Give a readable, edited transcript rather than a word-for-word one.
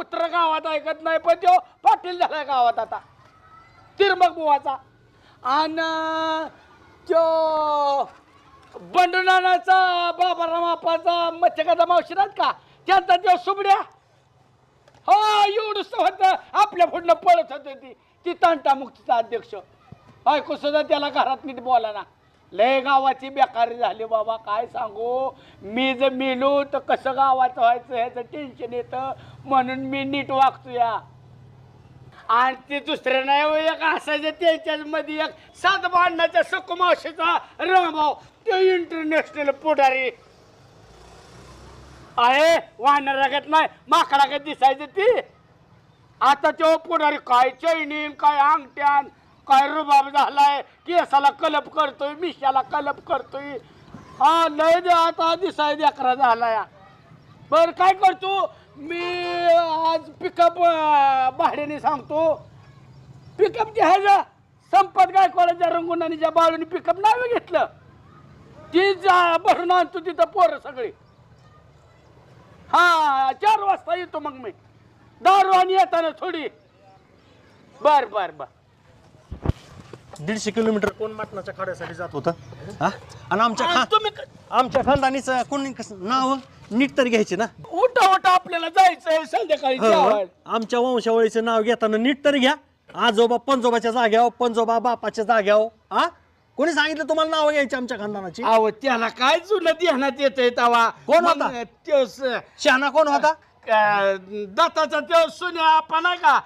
कुत्र गावात ऐकत नाही पण तो पाटील झालाय गावात आता तिरमक बुवाचा. आणि तो बंडुनानाचा बाबाराम आपाचा मच्छकाचा मावशीरात का त्यांचा तो सुबड्या हो एवढंच होतं आपल्या पुढनं पळत होती ती तंटामुक्तीचा अध्यक्ष. ऐकू सुद्धा त्याला घरात नीट बोला ना. लय गावाची बेकारी झाली बाबा काय सांगू. मी जर मेलो तर कसं गावाचं व्हायचं ह्याचं टेन्शन येतं म्हणून मी नीट वागतो या. आणि ते दुसरं नाही एक असायचं त्याच्याच मध्ये एक सात भांडणाच्या सुकुमावशीचा रंगभाव तो इंटरनॅशनल पुढारी आहे. वाहणार लागत नाही माकडागत दिसायचं ती. आता तो पुढारी काय चैनीन काय अंगठ्यान काय रुबाब झालाय केसाला कलप करतोय मिशाला कलप करतोय. हा लय दे आता दिसाय देखरा झालाय. बर काय करतो मी आज पिकअप भाड्याने सांगतो. पिकअप जे आहे ना संपत गायकवाडाच्या रंगुनानीच्या बाळूने पिकअप नाव घेतलं ती भरून आणतो तिथं पोरं सगळी. हा 4 वाजता येतो मग मी दारू आणि येताना थोडी. बर बर बर 150 किलोमीटर कोण मटणाच्या खाड्यासाठी जात होतं हा? आणि तुम्ही आमच्या खानदानीच कोणी नाव नीट तर घ्यायचे ना. उठा उठा आपल्याला जायचंय संध्याकाळी जेवायला. आमच्या वंशावळीचं नाव घेताना नीट तर घ्या. आजोबा पंजोबाच्या जाग्यावर पंजोबा बापाच्या जाग्यावर हा कोणी सांगितलं तुम्हाला नाव घ्यायची आमच्या खानदानाची. अहो त्याला काय जुनं ध्यानात येतंय तवा. कोण होता? त्यो शहाणा कोण होता? दत्ताचा त्यो सुन्या आपण आहे का